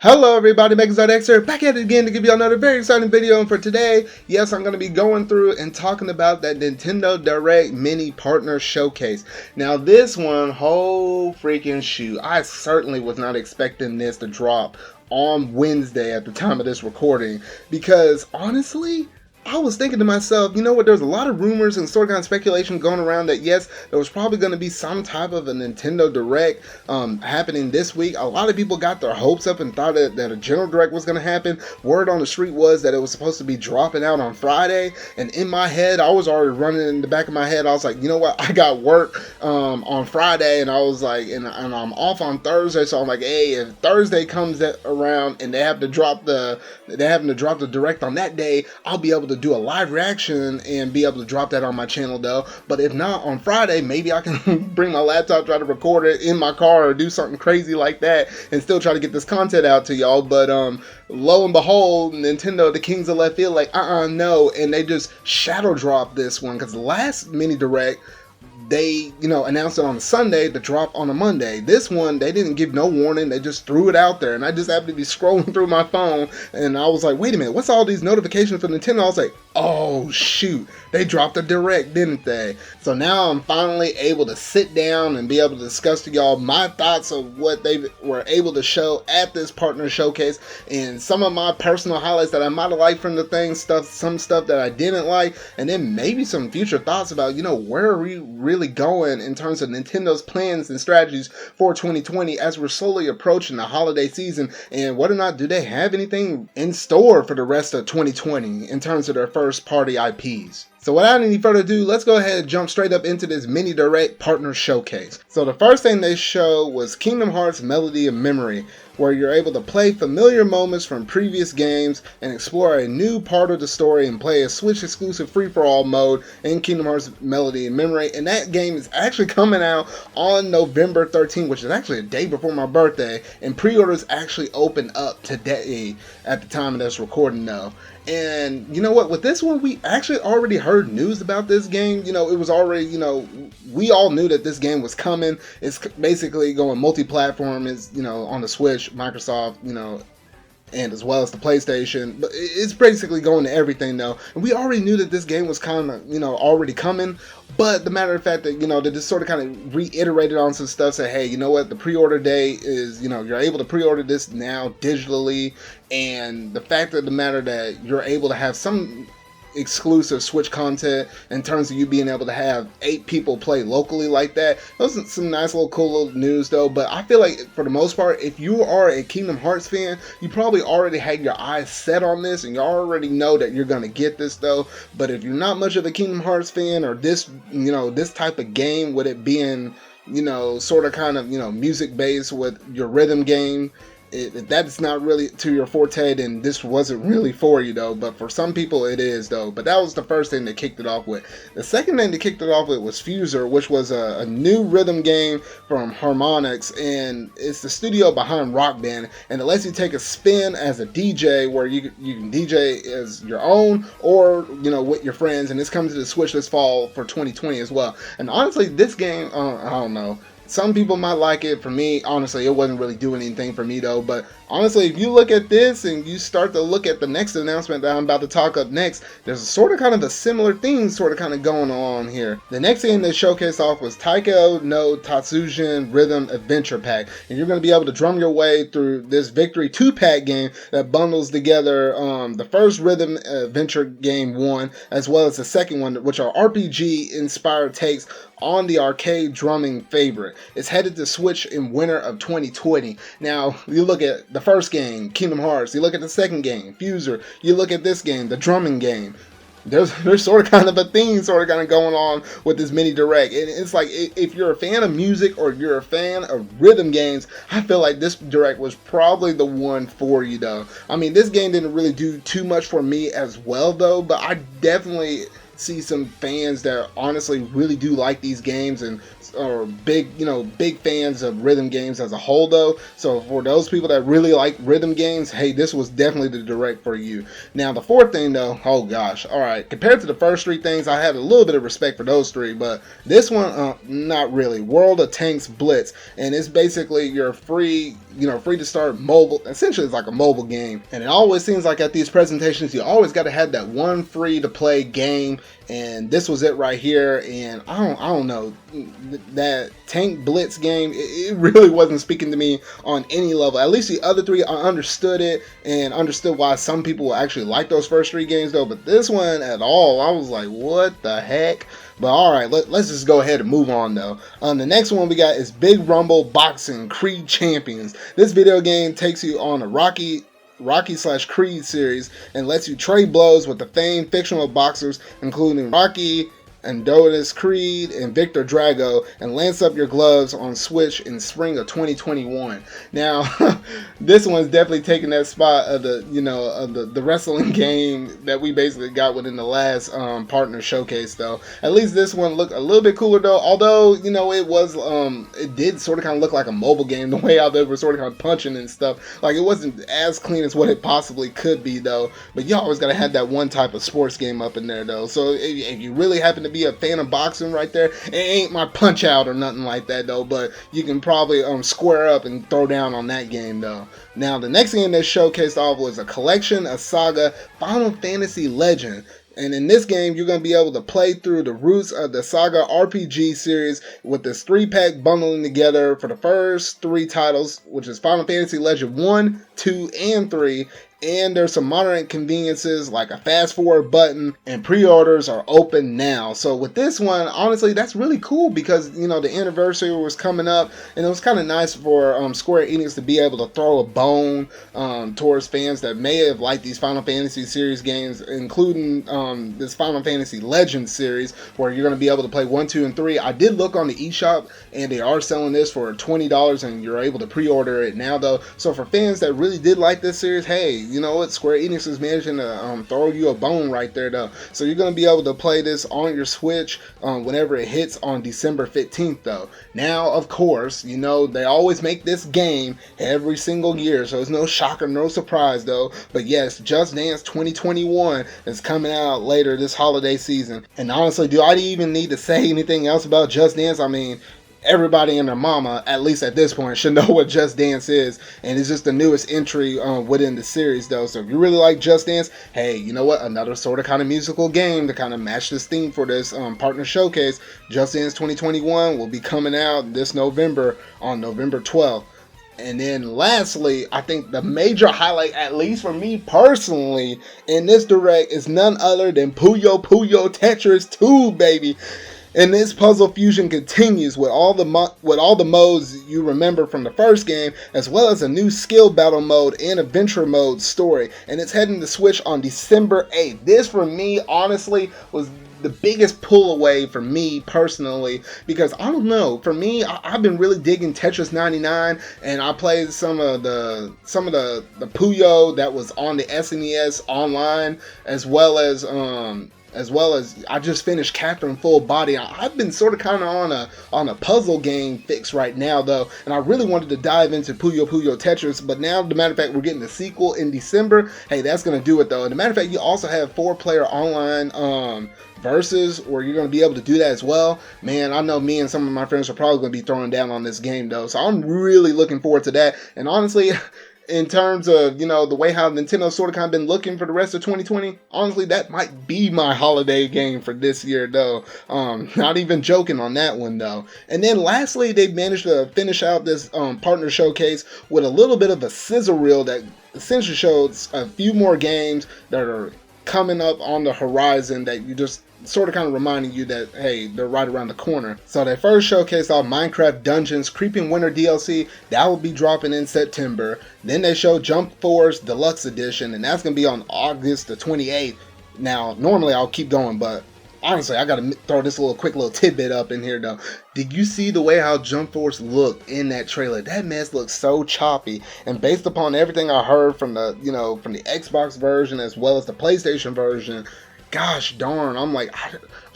Hello everybody, MegaZardXer back at it again to give you another very exciting video. And for today, yes, I'm going to be going through and talking about that Nintendo Direct Mini Partner Showcase. Now this one, whole freaking shoot, I certainly was not expecting this to drop on Wednesday at the time of this recording, because honestly, I was thinking to myself, you know what, there's a lot of rumors and sort of kind of speculation going around that yes, there was probably going to be some type of a Nintendo Direct happening this week. A lot of people got their hopes up and thought that a General Direct was going to happen. Word on the street was that it was supposed to be dropping out on Friday, and in my head, I was already running in the back of my head. I was like, you know what, I got work on Friday, and I was like, and I'm off on Thursday, so I'm like, hey, if Thursday comes around and they have to drop the Direct on that day, I'll be able to do a live reaction and be able to drop that on my channel though. But if not, on Friday, maybe I can bring my laptop, try to record it in my car or do something crazy like that and still try to get this content out to y'all. But lo and behold, Nintendo, the kings of left field, like no, and they just shadow dropped this one, because the last mini Direct, they, announced it on a Sunday to drop on a Monday. This one, they didn't give no warning. They just threw it out there. And I just happened to be scrolling through my phone, and I was like, wait a minute, what's all these notifications for Nintendo? I was like, oh shoot, they dropped a Direct, didn't they? So now I'm finally able to sit down and be able to discuss to y'all my thoughts of what they were able to show at this partner showcase, and some of my personal highlights that I might have liked from the thing, some stuff that I didn't like, and then maybe some future thoughts about, where are we really going in terms of Nintendo's plans and strategies for 2020 as we're slowly approaching the holiday season, and whether or not do they have anything in store for the rest of 2020 in terms of their first party IPs. So without any further ado, let's go ahead and jump straight up into this mini Direct partner showcase. So the first thing they showed was Kingdom Hearts Melody of Memory, where you're able to play familiar moments from previous games and explore a new part of the story and play a Switch exclusive free-for-all mode in Kingdom Hearts Melody of Memory. And that game is actually coming out on November 13th, which is actually a day before my birthday, and pre-orders actually open up today at the time of this recording though. And you know what, with this one, we actually already heard news about this game. It was already, we all knew that this game was coming. It's basically going multi-platform, is, on the Switch, Microsoft, and as well as the PlayStation, but it's basically going to everything though. And we already knew that this game was kind of, already coming. But the matter of fact that, they just sort of kind of reiterated on some stuff, say, hey, you know what, the pre-order day is, you're able to pre-order this now digitally. And the fact of the matter that you're able to have some exclusive Switch content in terms of you being able to have 8 people play locally like that. Those are some nice little cool little news though. But I feel like for the most part, if you are a Kingdom Hearts fan, you probably already had your eyes set on this and you already know that you're going to get this though. But if you're not much of a Kingdom Hearts fan, or this, this type of game, with it being, sort of kind of, music based with your rhythm game, if that's not really to your forte, then this wasn't really for you though. But for some people it is though. But that was the first thing they kicked it off with. The second thing they kicked it off with was Fuser, which was a new rhythm game from Harmonix, and it's the studio behind Rock Band, and it lets you take a spin as a DJ, where you can DJ as your own or with your friends, and this comes to the Switch this fall for 2020 as well. And honestly, this game, I don't know, some people might like it. For me, honestly, it wasn't really doing anything for me though. But honestly, if you look at this and you start to look at the next announcement that I'm about to talk up next, there's a sort of kind of a similar thing sort of kind of going on here. The next thing they showcased off was TAIKO no TATSUJIN Rhythm Adventure Pack. And you're going to be able to drum your way through this Victory 2-pack game that bundles together the first Rhythm Adventure game 1, as well as the second one, which are RPG-inspired takes on the arcade drumming favorite. It's headed to Switch in winter of 2020. Now, you look at the first game, Kingdom Hearts, you look at the second game, Fuser, you look at this game, the drumming game. There's sort of kind of a theme sort of kind of going on with this mini Direct. And it's like, if you're a fan of music or you're a fan of rhythm games, I feel like this Direct was probably the one for you though. I mean, this game didn't really do too much for me as well though, but I definitely see some fans that honestly really do like these games and are big, big fans of rhythm games as a whole though. So for those people that really like rhythm games, hey, this was definitely the direct for you. Now the fourth thing though, oh gosh, alright, compared to the first three things, I have a little bit of respect for those three, but this one, not really. World of Tanks Blitz, and it's basically your free to start mobile, essentially it's like a mobile game, and it always seems like at these presentations, you always got to have that one free to play game, and this was it right here. And I don't know, that Tank Blitz game, it really wasn't speaking to me on any level. At least the other three, I understood it and understood why some people will actually like those first three games though, but this one at all, I was like, what the heck? But alright, let's just go ahead and move on though. The next one we got is Big Rumble Boxing Creed Champions. This video game takes you on a Rocky/Creed series and lets you trade blows with the famed fictional boxers, including Rocky, Adonis Creed, and Victor Drago, and lance up your gloves on Switch in spring of 2021. Now, this one's definitely taking that spot of the wrestling game that we basically got within the last partner showcase though. At least this one looked a little bit cooler though, although it did sort of kind of look like a mobile game, the way how they were sort of kind of punching and stuff. Like, it wasn't as clean as what it possibly could be though, but you always gotta have that one type of sports game up in there though. So if you really happen to be a fan of boxing right there, it ain't my Punch Out or nothing like that though, but you can probably square up and throw down on that game though. Now the next game that showcased off was a collection of SaGa Final Fantasy Legend. And in this game, you're going to be able to play through the roots of the SaGa RPG series with this 3-pack bundling together for the first 3 titles, which is Final Fantasy Legend 1, 2, and 3. And there's some modern conveniences like a fast forward button, and pre-orders are open now. So with this one, honestly, that's really cool because, the anniversary was coming up, and it was kind of nice for Square Enix to be able to throw a bone towards fans that may have liked these Final Fantasy series games, including this Final Fantasy Legends series, where you're going to be able to play 1, 2, and 3. I did look on the eShop, and they are selling this for $20, and you're able to pre-order it now though. So for fans that really did like this series, hey, you know what, Square Enix is managing to throw you a bone right there though. So you're going to be able to play this on your Switch whenever it hits on December 15th though. Now, of course, they always make this game every single year, so it's no shocker, no surprise though. But yes, Just Dance 2021 is coming out later this holiday season. And honestly, do I even need to say anything else about Just Dance? I mean, everybody and their mama, at least at this point, should know what Just Dance is, and it's just the newest entry within the series though. So if you really like Just Dance, hey, you know what, another sort of kind of musical game to kind of match this theme for this partner showcase. Just Dance 2021 will be coming out this November on November 12th. And then lastly, I think the major highlight, at least for me personally, in this direct is none other than Puyo Tetris 2, baby. And this puzzle fusion continues with all the modes you remember from the first game, as well as a new skill battle mode and adventure mode story. And it's heading to Switch on December 8th. This, for me, honestly, was the biggest pull away for me personally, because I don't know, for me, I've been really digging Tetris 99, and I played some of the Puyo that was on the SNES online, as well as I just finished Catherine Full Body. I've been sort of kind of on a puzzle game fix right now though, and I really wanted to dive into Puyo Tetris, but now, as a matter of fact, we're getting the sequel in December. Hey, that's gonna do it though. And as a matter of fact, you also have 4-player online versus, where you're going to be able to do that as well. Man, I know me and some of my friends are probably going to be throwing down on this game though, so I'm really looking forward to that. And honestly, in terms of, the way how Nintendo sort of kind of been looking for the rest of 2020, honestly, that might be my holiday game for this year though. Not even joking on that one though. And then lastly, they managed to finish out this partner showcase with a little bit of a sizzle reel that essentially shows a few more games that are coming up on the horizon, that you just sort of kind of reminding you that, hey, they're right around the corner. So they first showcased off Minecraft Dungeons Creeping Winter DLC. That will be dropping in September. Then they showed Jump Force Deluxe Edition, and that's going to be on August the 28th. Now, normally I'll keep going, but honestly, I gotta throw this quick little tidbit up in here though. Did you see the way how Jump Force looked in that trailer? That mess looks so choppy, and based upon everything I heard from the, from the Xbox version as well as the PlayStation version, gosh darn,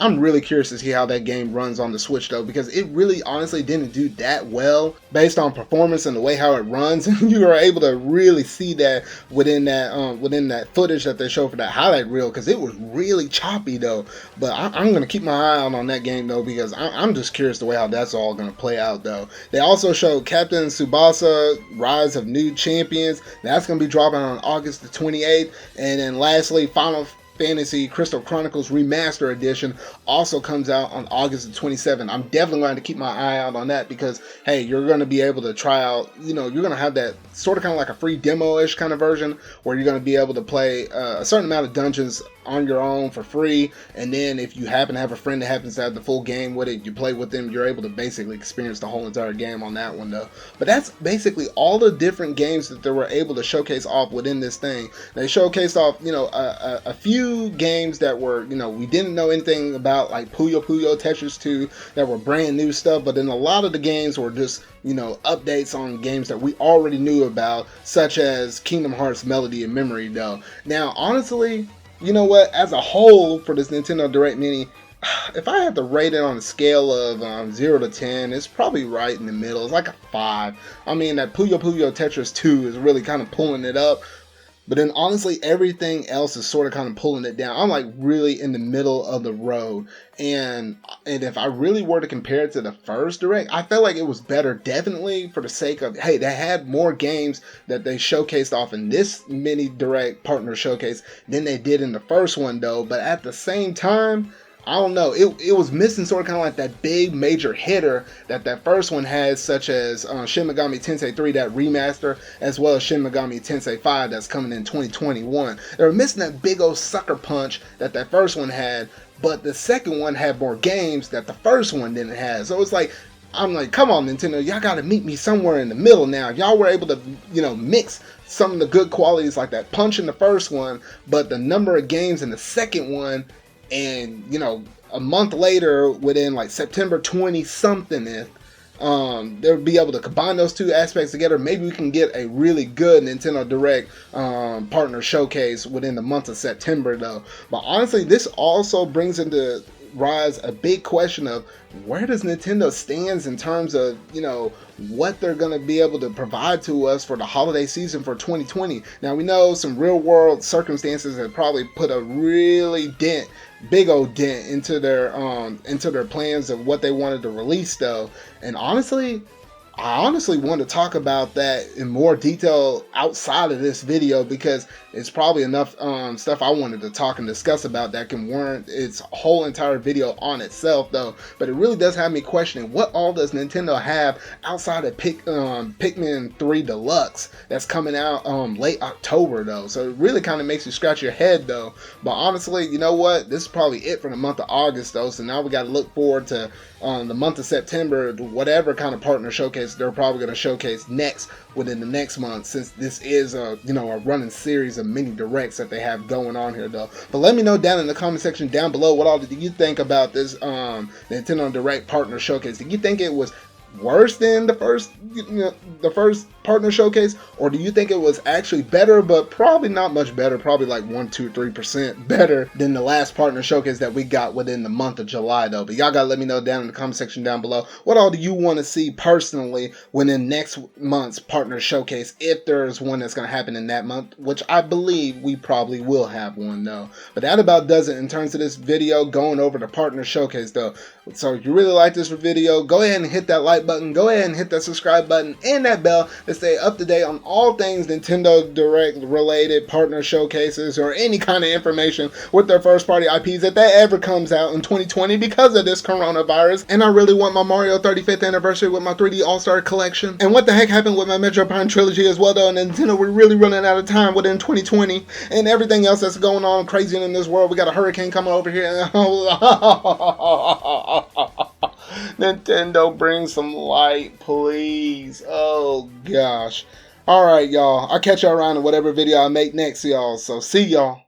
I'm really curious to see how that game runs on the Switch though, because it really honestly didn't do that well based on performance and the way how it runs. And you were able to really see that within that footage that they showed for that highlight reel, because it was really choppy though. But I'm gonna keep my eye out on that game though, because I'm just curious the way how that's all gonna play out though. They also showed Captain Tsubasa Rise of New Champions. That's gonna be dropping on August the 28th. And then lastly, Final Fantasy Crystal Chronicles Remaster Edition also comes out on August the 27th. I'm definitely going to keep my eye out on that, because hey, you're going to be able to try out, you're going to have that sort of kind of like a free demo-ish kind of version where you're going to be able to play a certain amount of dungeons on your own for free, and then if you happen to have a friend that happens to have the full game with it, you play with them, you're able to basically experience the whole entire game on that one though. But that's basically all the different games that they were able to showcase off within this thing. They showcased off, a few games that were, we didn't know anything about, like Puyo, Tetris 2, that were brand new stuff, but then a lot of the games were just, updates on games that we already knew about, such as Kingdom Hearts Melody and Memory though. Now, honestly, you know what? As a whole, for this Nintendo Direct Mini, if I had to rate it on a scale of 0 to 10, it's probably right in the middle. It's like a 5. I mean, that Puyo Tetris 2 is really kind of pulling it up. But then honestly, everything else is sort of kind of pulling it down. I'm like really in the middle of the road. And if I really were to compare it to the first Direct, I felt like it was better, definitely for the sake of, hey, they had more games that they showcased off in this mini Direct partner showcase than they did in the first one though. But at the same time, I don't know, it was missing sort of kind of like that big major hitter that first one has, such as Shin Megami Tensei 3, that remaster, as well as Shin Megami Tensei 5 that's coming in 2021. They were missing that big old sucker punch that first one had, but the second one had more games that the first one didn't have. So it's like, I'm like, come on Nintendo, y'all gotta meet me somewhere in the middle now. If y'all were able to, mix some of the good qualities like that punch in the first one, but the number of games in the second one, and a month later, within like September 20 something, they'll be able to combine those two aspects together. Maybe we can get a really good Nintendo Direct partner showcase within the month of September though. But honestly, this also brings into rise a big question of where does Nintendo stands in terms of what they're going to be able to provide to us for the holiday season for 2020. Now we know some real world circumstances have probably put a really big old dent into their plans of what they wanted to release though. And I honestly want to talk about that in more detail outside of this video, because it's probably enough stuff I wanted to talk and discuss about that can warrant its whole entire video on itself though. But it really does have me questioning, what all does Nintendo have outside of Pikmin 3 Deluxe that's coming out late October though. So it really kind of makes you scratch your head though. But honestly, you know what, this is probably it for the month of August though. So now we got to look forward to the month of September, whatever kind of partner showcase they're probably going to showcase next within the next month, since this is a running series of mini directs that they have going on here though. But let me know down in the comment section down below, what all did you think about this Nintendo Direct partner showcase? Did you think it was worse than the first partner showcase, or do you think it was actually better, but probably not much better, probably like 1, 2, 3% better than the last partner showcase that we got within the month of July though? But y'all gotta let me know down in the comment section down below, what all do you want to see personally within next month's partner showcase, if there's one that's gonna happen in that month, which I believe we probably will have one though. But that about does it in terms of this video going over the partner showcase though. So if you really like this video, go ahead and hit that like button, go ahead and hit that subscribe button and that bell to stay up to date on all things Nintendo Direct related partner showcases, or any kind of information with their first party IPs that ever comes out in 2020 because of this coronavirus. And I really want my Mario 35th anniversary with my 3D All-Star collection. And what the heck happened with my Metro Prime trilogy as well though. And Nintendo, we're really running out of time within 2020, and everything else that's going on crazy in this world. We got a hurricane coming over here. Nintendo, bring some light, please. Oh gosh. Alright y'all, I'll catch y'all around in whatever video I make next y'all, so see y'all.